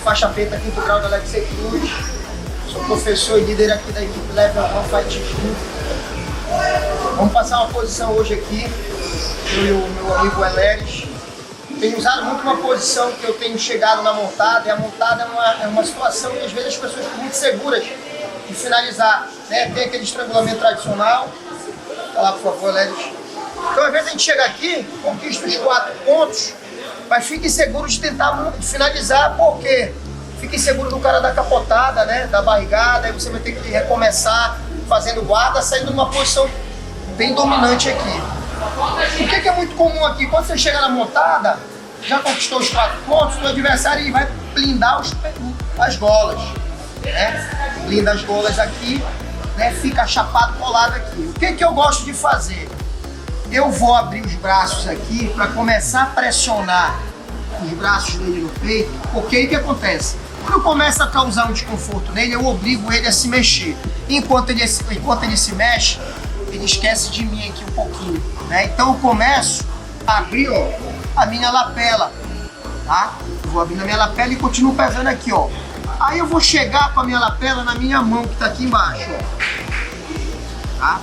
faixa preta, quinto grau da Lexi Cruz. Sou professor e líder aqui da equipe Level 1 Fight Gym. Vamos passar uma posição hoje aqui, eu e o meu amigo Eleres. Tenho usado muito uma posição que eu tenho chegado na montada, e a montada é uma situação que às vezes as pessoas ficam muito seguras de finalizar, né? Tem aquele estrangulamento tradicional. Olha lá, por favor, Eleres. Então, às vezes a gente chega aqui, conquista os 4 pontos, mas fique seguro de tentar finalizar, porque fique seguro do cara da capotada, né? Da barrigada, aí você vai ter que recomeçar fazendo guarda, saindo numa posição bem dominante aqui. O que é muito comum aqui? Quando você chega na montada, já conquistou os 4 pontos, o adversário ele vai blindar as golas, né? Blinda as golas aqui, né? Fica chapado, colado aqui. O que eu gosto de fazer? Eu vou abrir os braços aqui para começar a pressionar os braços dele no peito, porque aí o que acontece? Quando eu começo a causar um desconforto nele, eu obrigo ele a se mexer. Enquanto ele se mexe, ele esquece de mim aqui um pouquinho, né? Então eu começo a abrir, ó, a minha lapela, tá? Eu vou abrir a minha lapela e continuo pesando aqui, ó. Aí eu vou chegar com a minha lapela na minha mão que tá aqui embaixo, ó. Tá?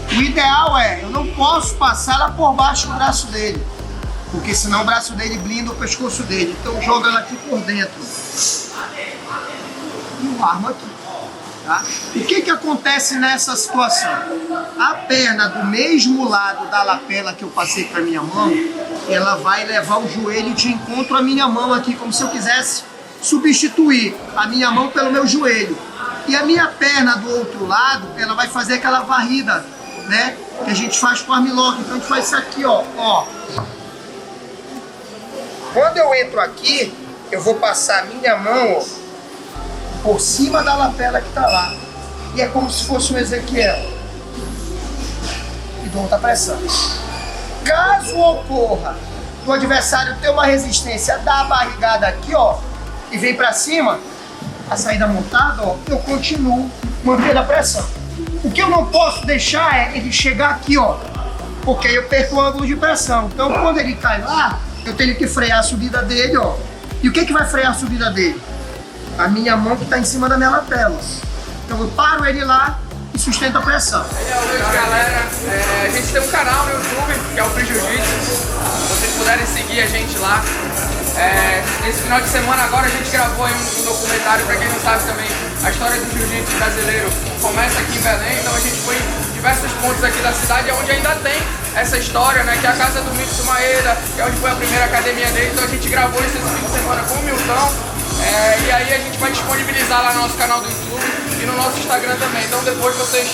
O ideal é, eu não posso passar ela por baixo do braço dele, porque senão o braço dele blinda o pescoço dele. Então joga ela aqui por dentro. E eu armo aqui. Tá? O que acontece nessa situação? A perna do mesmo lado da lapela que eu passei para minha mão, ela vai levar o joelho de encontro à minha mão aqui, como se eu quisesse substituir a minha mão pelo meu joelho. E a minha perna do outro lado, ela vai fazer aquela varrida, né? Que a gente faz com armlock. Então a gente faz isso aqui, ó. Quando eu entro aqui, eu vou passar a minha mão, ó, por cima da lapela que tá lá. E é como se fosse um Ezequiel. E dou outra pressão. Caso ocorra do adversário ter uma resistência da barrigada aqui, ó, e vem pra cima, a saída montada, ó, eu continuo mantendo a pressão. O que eu não posso deixar é ele chegar aqui, ó, porque aí eu perco o ângulo de pressão. Então quando ele cai lá, eu tenho que frear a subida dele, ó. E o que vai frear a subida dele? A minha mão que está em cima da minha lapela. Então eu paro ele lá e sustento a pressão. Oi, galera, a gente tem um canal no YouTube, que é o Free Jiu-Jitsu. Se vocês puderem seguir a gente lá. Esse final de semana agora a gente gravou aí um documentário, para quem não sabe também, a história do jiu-jitsu brasileiro começa aqui em Belém, então a gente foi em diversos pontos aqui da cidade onde ainda tem essa história, né, que é a casa do Mitsu Maeda, que é onde foi a primeira academia dele, então a gente gravou esse fim de semana com o Milton. E aí a gente vai disponibilizar lá no nosso canal do YouTube e no nosso Instagram também. Então depois vocês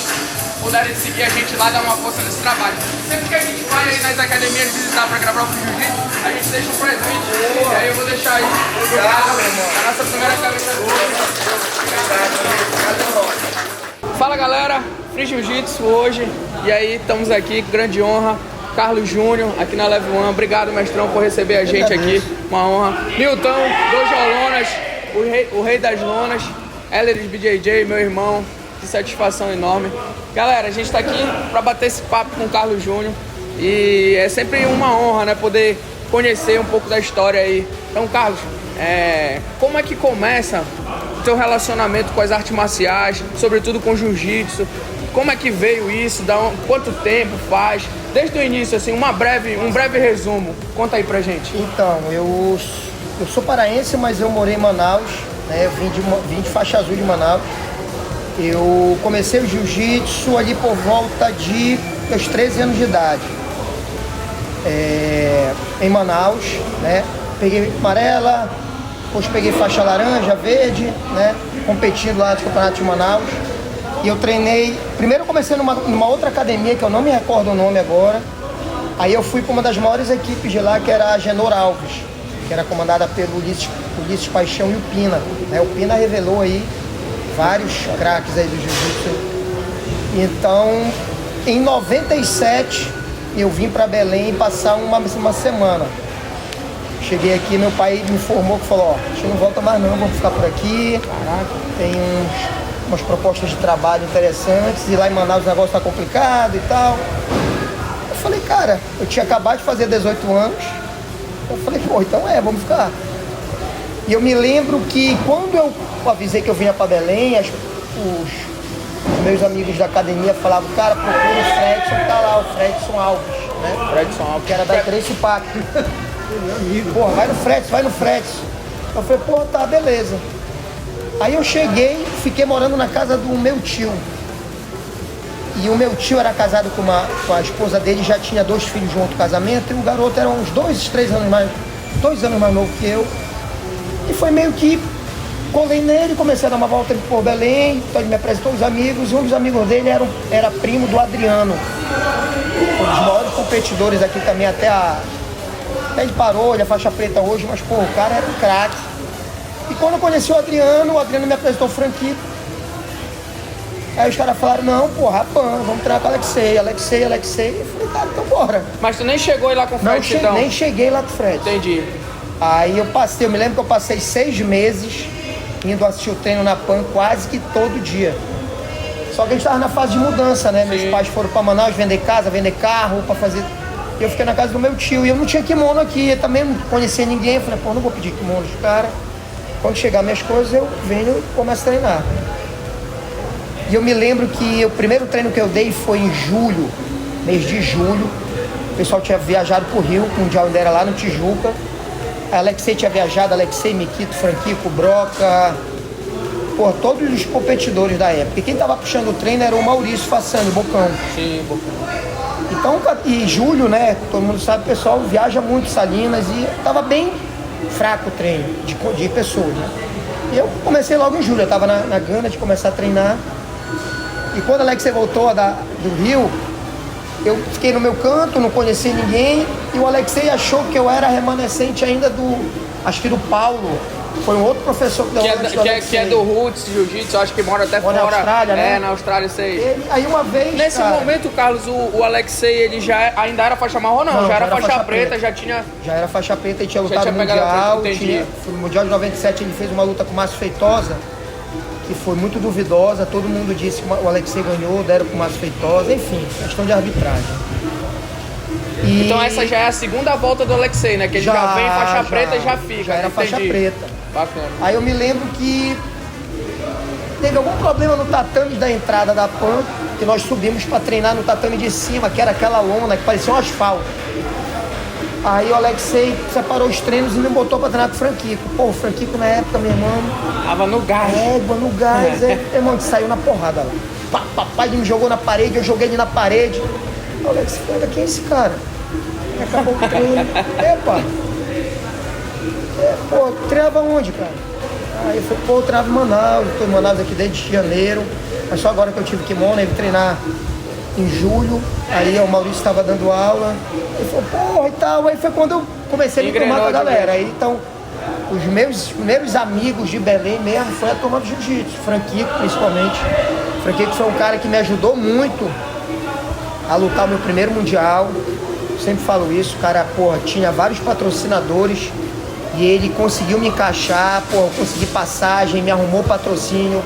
puderem seguir a gente lá e dar uma força nesse trabalho. Sempre que a gente vai aí nas academias visitar para gravar o jiu-jitsu, a gente deixa um presente. E aí eu vou deixar aí a nossa primeira camisa. Fala galera, Free Jiu-Jitsu hoje. E aí estamos aqui, grande honra. Carlos Júnior, aqui na Level 1. Obrigado, mestrão, por receber a gente aqui. Uma honra. Milton, Dojo Lonas, o rei das lonas. Eleres BJJ, meu irmão. Que satisfação enorme. Galera, a gente tá aqui para bater esse papo com o Carlos Júnior. E é sempre uma honra, né, poder conhecer um pouco da história aí. Então, Carlos, como é que começa o teu relacionamento com as artes marciais, sobretudo com jiu-jitsu? Como é que veio isso? Quanto tempo faz? Desde o início, assim, um breve resumo. Conta aí pra gente. Então, eu sou paraense, mas eu morei em Manaus, né? Eu vim de faixa azul de Manaus. Eu comecei o jiu-jitsu ali por volta de meus 13 anos de idade. Em Manaus, né? Peguei amarela, depois peguei faixa laranja, verde, né? Competindo lá no campeonato de Manaus. E eu treinei, primeiro eu comecei numa outra academia, que eu não me recordo o nome agora. Aí eu fui para uma das maiores equipes de lá, que era a Genor Alves, que era comandada pelo Ulisses Paixão e o Pina, né? O Pina revelou aí vários craques aí do jiu-jitsu. Então, em 97, eu vim para Belém passar uma semana. Cheguei aqui, meu pai me informou, que falou, ó, a gente não volta mais não, vamos ficar por aqui. Tem umas propostas de trabalho interessantes, e lá em Manaus o negócio tá complicado e tal. Eu falei, cara, eu tinha acabado de fazer 18 anos. Eu falei, pô, então vamos ficar. E eu me lembro que quando eu avisei que eu vinha para Belém, os meus amigos da academia falavam, cara, procura o Fredson, tá lá, o Fredson Alves, né? Fredson Alves. Que era da Trace Pack. Porra, vai no Fredson. Eu falei, porra, tá, beleza. Aí eu cheguei, fiquei morando na casa do meu tio. E o meu tio era casado com a esposa dele, já tinha 2 filhos de um outro casamento, e o garoto era uns 2 anos mais novo que eu. E foi meio que colei nele, comecei a dar uma volta por Belém, então ele me apresentou os amigos, e um dos amigos dele era primo do Adriano, um dos maiores competidores aqui também, até ele parou, ele é faixa preta hoje, mas pô, o cara era um craque. E quando eu conheci o Adriano me apresentou o Franquito. Aí os caras falaram, não, porra, Rapan, vamos treinar com o Alexei. Eu falei, tá, então bora. Mas tu nem chegou aí lá com o Fred, então? Nem cheguei lá com o Fred. Entendi. Aí eu me lembro que eu passei 6 meses indo assistir o treino na PAN quase que todo dia. Só que a gente tava na fase de mudança, né? Sim. Meus pais foram pra Manaus vender casa, vender carro, pra fazer... E eu fiquei na casa do meu tio, e eu não tinha kimono aqui, eu também não conhecia ninguém. Eu falei, pô, não vou pedir kimono dos caras. Quando chegar minhas coisas, eu venho e começo a treinar. E eu me lembro que o primeiro treino que eu dei foi em julho, mês de julho. O pessoal tinha viajado pro Rio, o Mundial ainda era lá no Tijuca. A Alexei tinha viajado, Alexei, Mikito, Franquico, Broca, pô, todos os competidores da época. E quem tava puxando o treino era o Maurício Fassani, Bocão. Sim, Bocão. Então, e julho, né, todo mundo sabe, o pessoal viaja muito Salinas, e tava bem fraco o treino de pessoas, né? E eu comecei logo em julho, eu tava na gana de começar a treinar. E quando a Alexei voltou do Rio, eu fiquei no meu canto, não conheci ninguém, e o Alexei achou que eu era remanescente ainda acho que do Paulo, foi um outro professor que deu que é do Roots Jiu-Jitsu, acho que mora até fora. Na Austrália, né? Na Austrália, sei. Aí uma vez, nesse momento, Carlos, o Alexei, ele ainda era faixa marrom, não? Já era faixa preta, já tinha... Já era faixa preta e tinha lutado no Mundial. No Mundial de 97 ele fez uma luta com o Márcio Feitosa, que foi muito duvidosa, todo mundo disse que o Alexei ganhou, deram com o Márcio Feitosa, enfim, questão de arbitragem. Então essa já é a segunda volta do Alexei, né? Que ele já vem faixa preta e já fica. Já era faixa preta. Bacana. Aí eu me lembro que teve algum problema no tatame da entrada da PAN, que nós subimos para treinar no tatame de cima, que era aquela lona que parecia um asfalto. Aí o Alexei separou os treinos e me botou pra treinar com o Franquico. Pô, o Franquico na época, meu irmão... Tava no gás. No gás. Meu irmão, que saiu na porrada lá. Papai ele me jogou na parede, eu joguei ele na parede. O Alexei falou, quem é esse cara? E acabou o treino. Epa! Pô, treinava onde, cara? Aí eu falei, pô, eu treinava em Manaus. Eu tô em Manaus aqui desde janeiro. Mas só agora que eu tive kimono, eu ia treinar em julho. Aí o Maurício estava dando aula. Ele falou, porra, e tal. Aí foi quando eu comecei a me tomar com a galera. Aí então, os meus primeiros amigos de Belém mesmo foi a turma do jiu-jitsu, Franquico principalmente. Franquico foi um cara que me ajudou muito a lutar o meu primeiro mundial. Sempre falo isso, o cara, porra, tinha vários patrocinadores e ele conseguiu me encaixar, porra, eu consegui passagem, me arrumou patrocínio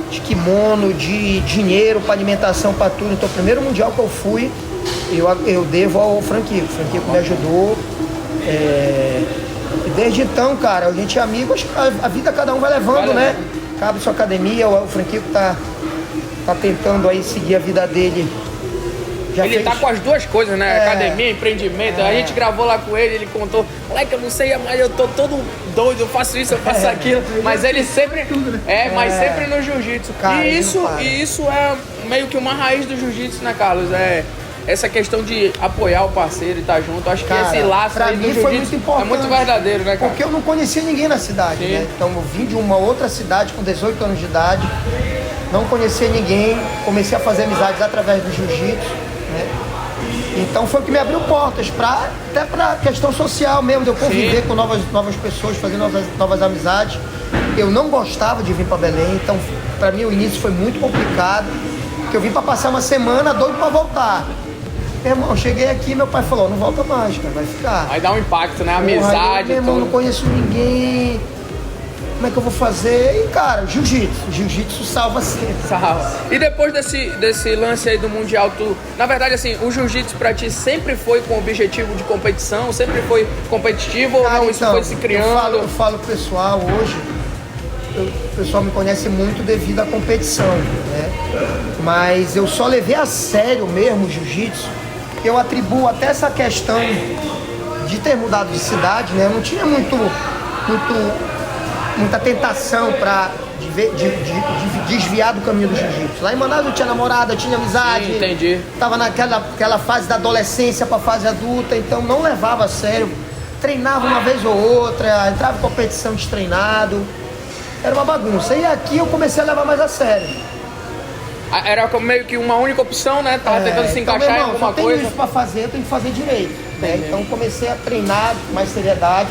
de kimono, de dinheiro para alimentação, para tudo. Então o primeiro mundial que eu fui, eu devo ao Franquico. O Franquico me ajudou. E desde então, cara, a gente é amigo, acho que a vida cada um vai levando, né? Cabe sua academia, o Franquico tá tentando aí seguir a vida dele. Ele tá com as duas coisas, né? Academia, empreendimento. A gente gravou lá com ele contou, moleque, eu não sei, mas eu tô todo doido, eu faço isso, eu faço aquilo. Mas ele sempre, mas sempre no jiu-jitsu. E isso é meio que uma raiz do jiu-jitsu, né, Carlos? Essa questão de apoiar o parceiro e estar junto. Acho que esse laço aí do jiu-jitsu é muito verdadeiro, né, cara? Porque eu não conhecia ninguém na cidade, né? Então eu vim de uma outra cidade com 18 anos de idade, não conhecia ninguém, comecei a fazer amizades através do jiu-jitsu. Né? Então foi o que me abriu portas, até para questão social mesmo, de eu conviver com novas pessoas, fazer novas amizades. Eu não gostava de vir para Belém, então para mim o início foi muito complicado, porque eu vim para passar uma semana doido para voltar. Meu irmão, cheguei aqui, meu pai falou, não volta mais, cara, vai ficar. Aí dá um impacto, né? Amizade, meu irmão, não conheço ninguém. como é que eu vou fazer? E, cara, jiu-jitsu salva sempre. Salva. E depois desse lance aí do Mundial, na verdade, assim, o jiu-jitsu pra ti sempre foi com objetivo de competição? Sempre foi competitivo, cara, ou não? Isso foi se criando? Eu falo pro pessoal hoje, o pessoal me conhece muito devido à competição, né? Mas eu só levei a sério mesmo o jiu-jitsu. Eu atribuo até essa questão de ter mudado de cidade, né? Eu não tinha muita tentação de desviar do caminho do jiu-jitsu. Lá em Manaus eu tinha namorada, eu tinha amizade. Sim, entendi. Tava naquela fase da adolescência pra fase adulta, então não levava a sério. Treinava uma vez ou outra, entrava em competição destreinado. Era uma bagunça. E aqui eu comecei a levar mais a sério. Era meio que uma única opção, né? Tava tentando se encaixar em alguma coisa. Eu tenho isso pra fazer, eu tenho que fazer direito. Né? Então comecei a treinar com mais seriedade.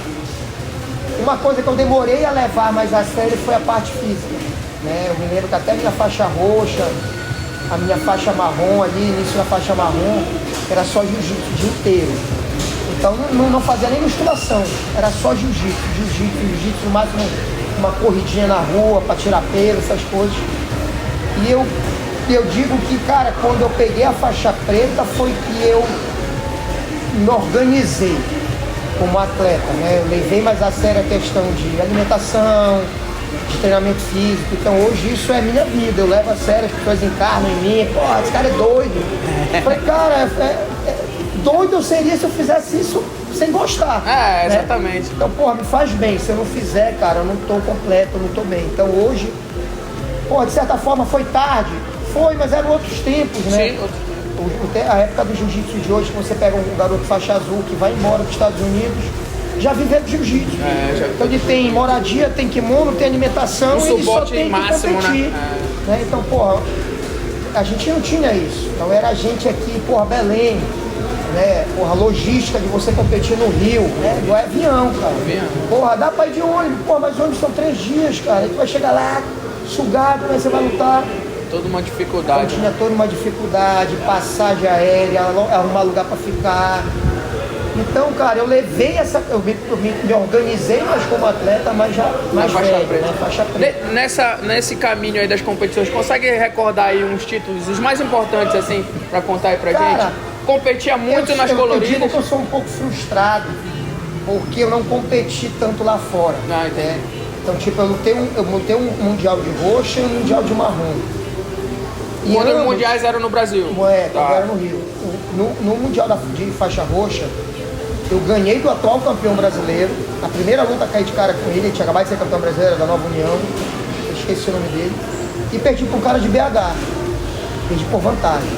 Uma coisa que eu demorei a levar mais a sério foi a parte física. Né? Eu me lembro que até minha faixa roxa, a minha faixa marrom ali, início da faixa marrom, era só jiu-jitsu o dia inteiro. Então não fazia nem musculação, era só jiu-jitsu, no máximo uma corridinha na rua para tirar pelo, essas coisas. E eu digo que, cara, quando eu peguei a faixa preta foi que eu me organizei como atleta, né? Eu levei mais a sério a questão de alimentação, de treinamento físico. Então hoje isso é minha vida, eu levo a sério, as pessoas encarnam em mim, porra, esse cara é doido. Eu falei, cara, doido eu seria se eu fizesse isso sem gostar. Exatamente. Né? Então, porra, me faz bem. Se eu não fizer, cara, eu não tô completo, eu não tô bem. Então hoje, porra, de certa forma foi tarde. Foi, mas eram outros tempos, né? Sim, A época do jiu-jitsu de hoje, que você pega um garoto faixa azul que vai embora dos Estados Unidos, já viveu do jiu-jitsu. Então ele tem moradia, tem kimono, tem alimentação, e ele só tem máximo, que competir. Né? Então, porra, a gente não tinha isso. Então era a gente aqui, porra, Belém, né? Porra, logística de você competir no Rio, né? Do avião, cara. Porra, dá pra ir de ônibus, porra, mas ônibus são 3 dias, cara. Aí tu vai chegar lá, sugado, né? Você vai lutar. Toda uma dificuldade. Então, tinha toda uma dificuldade, passagem aérea, arrumar lugar pra ficar. Então, cara, eu levei eu me organizei mais como atleta, mas já mais velho, né? Faixa preta. Nesse caminho aí das competições, consegue recordar aí uns títulos, os mais importantes, assim, pra contar aí pra gente? Competia muito nas coloridas. Eu digo que eu sou um pouco frustrado, porque eu não competi tanto lá fora. Entendi. Né? Então, tipo, eu lutei um mundial de roxa e um mundial de marrom. E quando os mundiais eram no Brasil? Quando era no Rio. No mundial de faixa roxa, eu ganhei do atual campeão brasileiro. Na primeira luta caí de cara com ele tinha acabado de ser campeão brasileiro da Nova União, eu esqueci o nome dele. E perdi para um cara de BH, perdi por vantagem.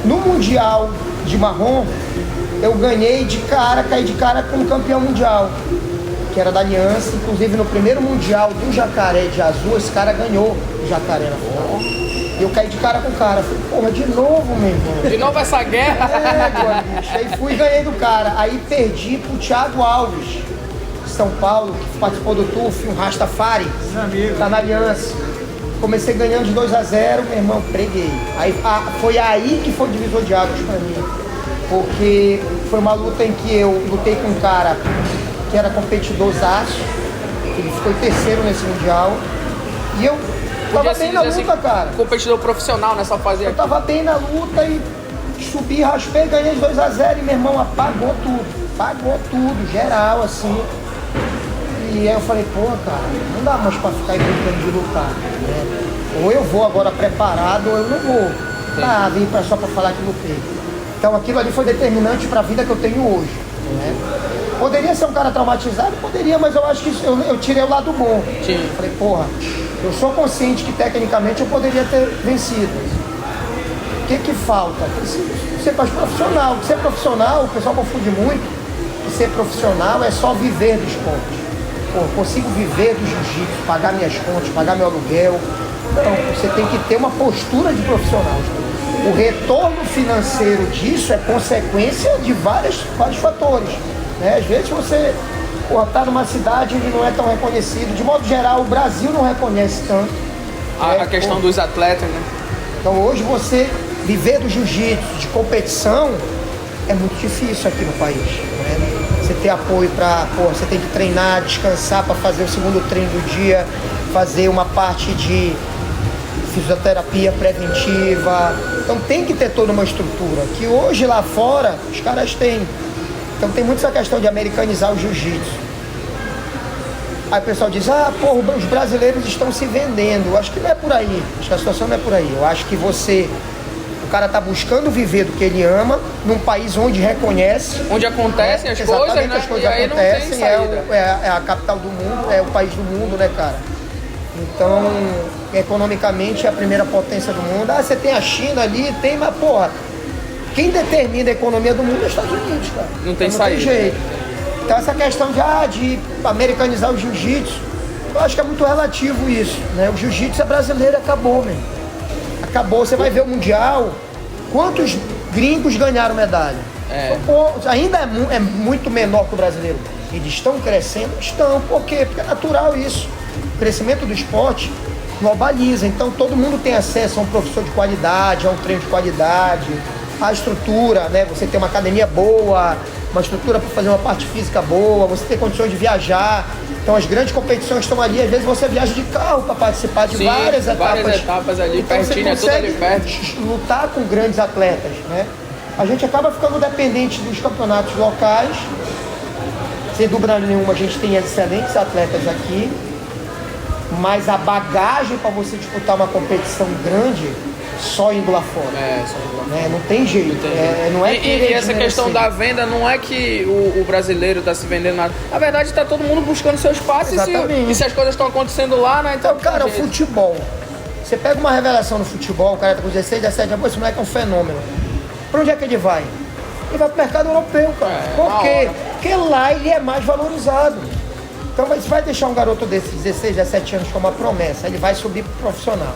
No mundial de marrom, eu ganhei de cara, caí de cara com um campeão mundial, que era da Aliança. Inclusive no primeiro mundial do Jacaré de azul, esse cara ganhou o Jacaré na final. E eu caí de cara com o cara. Falei, porra, de novo, meu irmão. De novo essa guerra? Bicho. Aí fui e ganhei do cara. Aí perdi pro Thiago Alves, de São Paulo, que participou do TUF, um Rastafari. Tá na Aliança. Comecei ganhando de 2-0, meu irmão, preguei. Aí, foi aí que foi o divisor de águas pra mim. Porque foi uma luta em que eu lutei com um cara que era competidorzaço. Ele ficou em terceiro nesse mundial. E eu tava bem na luta, assim, cara. Competidor profissional nessa fase aqui. Eu tava bem na luta e subi, raspei, ganhei de 2-0 e meu irmão apagou tudo, geral, assim. E aí eu falei, pô, cara, não dá mais pra ficar aí brincando de lutar, né? Ou eu vou agora preparado ou eu não vou. Vim só pra falar que lutei. Então aquilo ali foi determinante pra vida que eu tenho hoje, né? Poderia ser um cara traumatizado? Poderia, mas eu acho que eu tirei o lado bom. Sim. Falei, porra, eu sou consciente que tecnicamente eu poderia ter vencido. O que falta? Ser mais profissional. Ser profissional, o pessoal confunde muito, que ser profissional é só viver do esporte. Pô, consigo viver do jiu-jitsu, pagar minhas contas, pagar meu aluguel. Não, você tem que ter uma postura de profissional. O retorno financeiro disso é consequência de vários fatores. Né? Às vezes você está numa cidade e não é tão reconhecido. De modo geral, o Brasil não reconhece tanto. A questão dos atletas, né? Então hoje você viver do jiu-jitsu, de competição, é muito difícil aqui no país. Né? Você ter apoio para, você tem que treinar, descansar para fazer o segundo treino do dia, fazer uma parte de fisioterapia preventiva. Então tem que ter toda uma estrutura, que hoje lá fora os caras têm. Então tem muito essa questão de americanizar o jiu-jitsu. Aí o pessoal diz, os brasileiros estão se vendendo. Eu acho que não é por aí, acho que a situação não é por aí. Eu acho que o cara tá buscando viver do que ele ama, num país onde reconhece. Onde acontecem as coisas, né? As coisas acontecem, é a capital do mundo, é o país do mundo, né, cara? Então, economicamente é a primeira potência do mundo. Você tem a China ali, mas quem determina a economia do mundo é os Estados Unidos, cara. Não tem saída. Não tem jeito. Então essa questão de americanizar o jiu-jitsu, eu acho que é muito relativo isso, né? O jiu-jitsu é brasileiro, acabou, meu. Acabou, você vai ver o Mundial, quantos gringos ganharam medalha? Ainda é muito menor que o brasileiro. Eles estão crescendo? Estão. Por quê? Porque é natural isso. O crescimento do esporte globaliza, então todo mundo tem acesso a um professor de qualidade, a um treino de qualidade, a estrutura, né? Você tem uma academia boa, uma estrutura para fazer uma parte física boa, você tem condições de viajar. Então as grandes competições estão ali, às vezes você viaja de carro para participar de várias etapas ali, então pertinho, você consegue lutar com grandes atletas, né? A gente acaba ficando dependente dos campeonatos locais. Sem dúvida nenhuma, a gente tem excelentes atletas aqui, mas a bagagem para você disputar uma competição grande só indo lá fora. Só indo lá fora. Não tem jeito. Não é e essa questão da venda não é que o brasileiro está se vendendo nada. Na verdade, está todo mundo buscando seu espaço e se as coisas estão acontecendo lá, né? Então, cara, o futebol. Você pega uma revelação no futebol, o cara tá com 16, 17 anos, esse moleque é um fenômeno. Pra onde é que ele vai? Ele vai pro mercado europeu, cara. Por quê? Porque lá ele é mais valorizado. Então você vai deixar um garoto desses 16, 17 anos como uma promessa, ele vai subir pro profissional.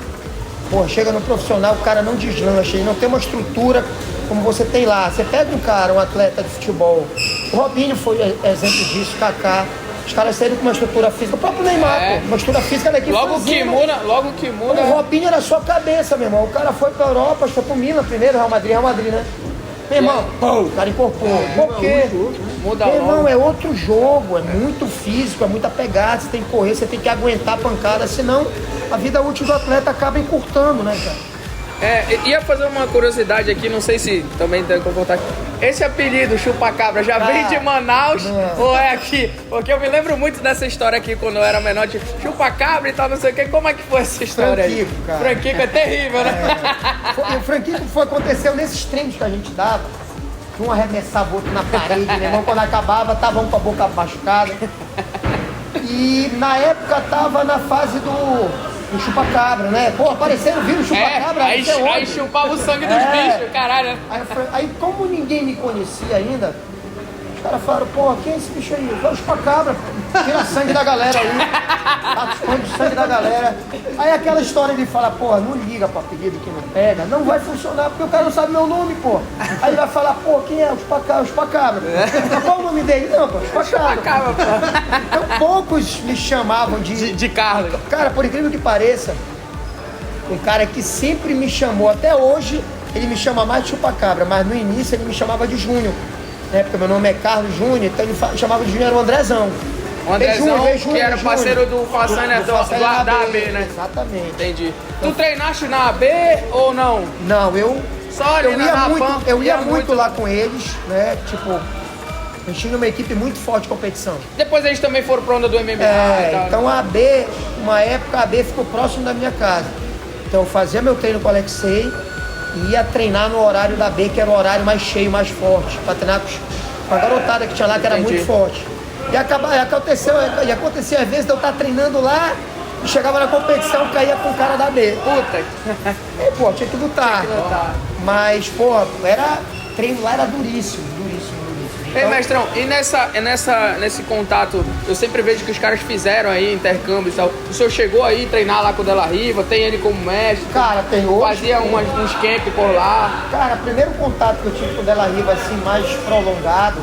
Chega no profissional, o cara não deslancha, ele não tem uma estrutura como você tem lá. Você pega um atleta de futebol, o Robinho foi exemplo disso, Kaká, os caras saíram com uma estrutura física, o próprio Neymar, uma estrutura física daqui. Logo que muda. O Robinho era só cabeça, meu irmão. O cara foi pra Europa, foi pro Milan primeiro, Real Madrid, né? Meu irmão, o cara incorporou. Por quê? Muda meu irmão, é outro jogo, é muito físico, é muita pegada, você tem que correr, você tem que aguentar a pancada, senão a vida útil do atleta acaba encurtando, né, cara? Ia fazer uma curiosidade aqui, não sei se também tem que comportar. Esse apelido, Chupa-Cabra, já vem de Manaus ou é aqui? Porque eu me lembro muito dessa história aqui quando eu era menor, de Chupa-Cabra e tal, não sei o que. Como é que foi essa história Franquico, aí? Cara. Franquico é terrível, né? O Franquico aconteceu nesses treinos que a gente dava. Um arremessava o outro na parede, meu irmão, quando acabava, tava um com a boca machucada. E na época tava na fase do chupa-cabra, né? Aparecendo, viram o chupa-cabra? Aí chupava o sangue dos bichos, caralho. Aí como ninguém me conhecia ainda, os caras falaram, quem é esse bicho aí? Eu falei, chupa-cabra, tira sangue da galera aí, esconde o sangue da galera. Aí aquela história de falar, não liga pro apelido que não pega, não vai funcionar, porque o cara não sabe meu nome, Aí ele vai falar, quem é? O chupa-cabra. Qual o nome dele? Não, chupa-cabra. Então poucos me chamavam de Carlos. Cara, por incrível que pareça, um cara que sempre me chamou, até hoje, ele me chama mais de chupa-cabra, mas no início ele me chamava de Júnior. Porque meu nome é Carlos Júnior, então ele chamava de Júnior, era o Andrezão. O Andrezão, que era parceiro do Façanha da AB, né? Exatamente. Entendi. Tu treinaste na AB ou não? Não, Só eu ia muito lá com eles, né? Tipo, a gente tinha uma equipe muito forte de competição. Depois eles também foram pra onda do MMA. Então a AB, uma época a AB ficou próximo da minha casa. Então eu fazia meu treino com o Alexei e ia treinar no horário da B, que era o horário mais cheio, mais forte, pra treinar com a garotada que tinha lá, que era muito forte. E acontecia às vezes de eu estar treinando lá e chegava na competição, caía com o cara da B. Puta! Tinha que lutar. Mas, treino lá era duríssimo. Ei, mestrão, e nesse contato, eu sempre vejo que os caras fizeram aí intercâmbio e tal. O senhor chegou aí treinar lá com o Della Riva, tem ele como mestre? Cara, tem hoje. Fazia uns camp por lá. Cara, o primeiro contato que eu tive com o Della Riva, assim, mais prolongado,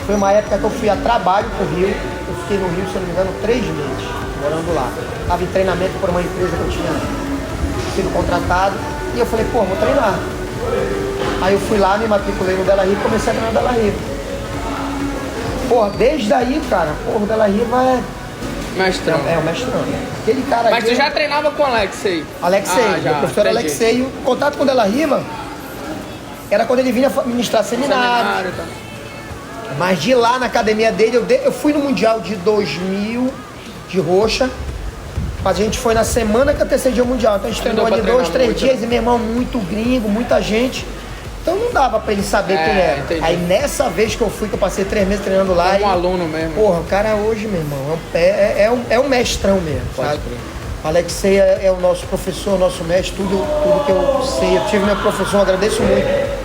foi uma época que eu fui a trabalho pro Rio. Eu fiquei no Rio, se eu não me engano, 3 meses, morando lá. Tava em treinamento por uma empresa que eu tinha sido contratado. E eu falei, vou treinar. Aí eu fui lá, me matriculei no Della Riva e comecei a treinar no Della Riva. Porra, desde aí, cara, porra, o Della Riva Mestrão. é o mestrão. Aquele cara Mas aqui, tu já treinava com o Alexei? Alexei, já, o professor entendi. Alexei, o contato com o Della Riva era quando ele vinha ministrar seminários. Tá. Mas de lá na academia dele, eu fui no Mundial de 2000 de Roxa, mas a gente foi na semana que antecedia o Mundial. Então a gente treinou ali 2, 3 dias, e meu irmão, muito gringo, muita gente. Então não dava pra ele saber quem era. Entendi. Aí nessa vez que eu fui, que eu passei 3 meses treinando lá. Como aluno mesmo. Porra, o cara hoje, meu irmão, é um mestrão mesmo, Pode sabe? crer. O Alexei é o nosso professor, o nosso mestre, tudo que eu sei. Eu tive meu professor, eu agradeço muito.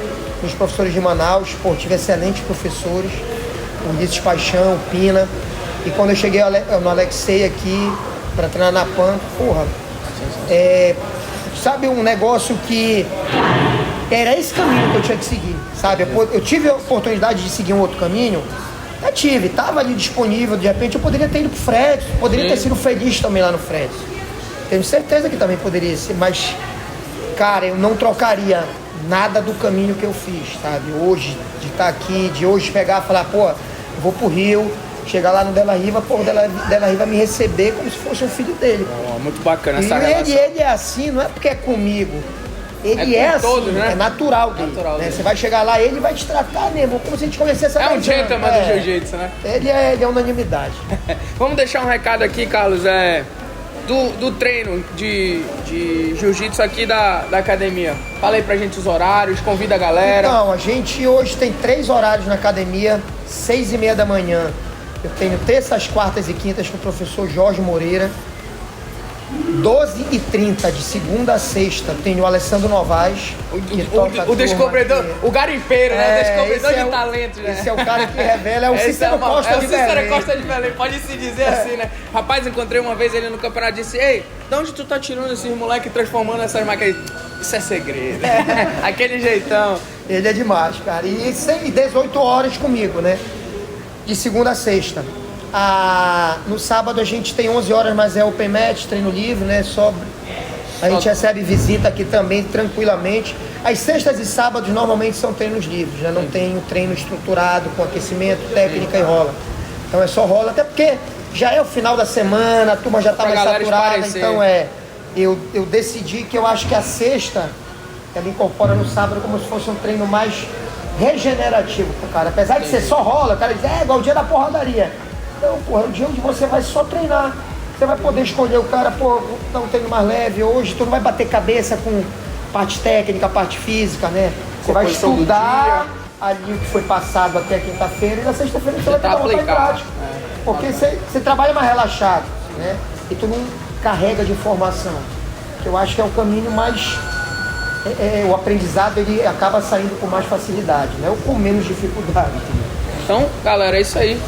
Os professores de Manaus, pô, tive excelentes professores. O Ulisses Paixão, o Pina. E quando eu cheguei no Alexei aqui, pra treinar na PAN, porra, sabe um negócio que era esse caminho que eu tinha que seguir, sabe? Eu tive a oportunidade de seguir um outro caminho, tava ali disponível, de repente eu poderia ter ido pro Fred, poderia ter sido feliz também lá no Fred. Tenho certeza que também poderia ser, mas, cara, eu não trocaria nada do caminho que eu fiz, sabe? Hoje, de estar aqui, de hoje pegar e falar, pô, eu vou pro Rio, chegar lá no Della Riva, pô, o Della Riva me receber como se fosse um filho dele. Oh, muito bacana essa E relação. ele é assim, não é porque é comigo. Ele É com assim, todos, né? é natural dele. Natural né? dele. Você vai chegar lá, ele vai te tratar mesmo, como se a gente conhecesse há É um 10 anos. gentleman do jiu-jitsu, né? Ele é unanimidade. Vamos deixar um recado aqui, Carlos, do treino de jiu-jitsu aqui da academia. Fala aí pra gente os horários, convida a galera. Então, a gente hoje tem 3 horários na academia, 6h30 da manhã. Eu tenho terças, quartas e quintas com o professor Jorge Moreira. 12h30 de segunda a sexta tem o Alessandro Novaes. O descobridor, o garimpeiro, né? O descobridor esse de talentos, né? Esse é o cara que revela, é o Esse Cícero Costa é o de Cícero Belém. Costa de Belém, pode se dizer assim, né? Rapaz, encontrei uma vez ele no campeonato e disse: ei, de onde tu tá tirando esses moleques e transformando essas máquinas? Isso é segredo. Aquele jeitão. Ele é demais, cara. E 18 horas comigo, né? De segunda a sexta. No sábado a gente tem 11 horas, mas é open match, treino livre, né? A gente recebe visita aqui também tranquilamente. As sextas e sábados normalmente são treinos livres, né? Não tem o treino estruturado com aquecimento, técnica e rola. Então é só rola, até porque já é o final da semana, a turma já tá mais saturada, então eu decidi que eu acho que a sexta ela incorpora no sábado como se fosse um treino mais regenerativo pro cara. Apesar de ser só rola, o cara diz, igual o dia da porradaria. Então, porra, é o dia onde você vai só treinar. Você vai poder escolher o cara, pô, vou dar um treino mais leve hoje, tu não vai bater cabeça com parte técnica, parte física, né? Você vai estudar ali o que foi passado até quinta-feira e na sexta-feira você vai ter que botar em prática. Porque você trabalha mais relaxado, né? E tu não carrega de informação. Que eu acho que é o caminho mais... o aprendizado ele acaba saindo com mais facilidade, né? Ou com menos dificuldade. Entendeu? Então, galera, é isso aí.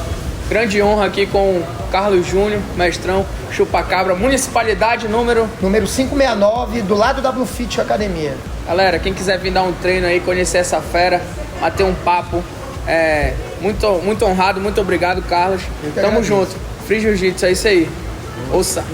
Grande honra aqui com o Carlos Júnior, mestrão, Chupacabra, municipalidade número 569, do lado da Blue Fit Academia. Galera, quem quiser vir dar um treino aí, conhecer essa fera, bater um papo, muito honrado, muito obrigado, Carlos. Tamo junto. Free Jiu-Jitsu, é isso aí. Ouça.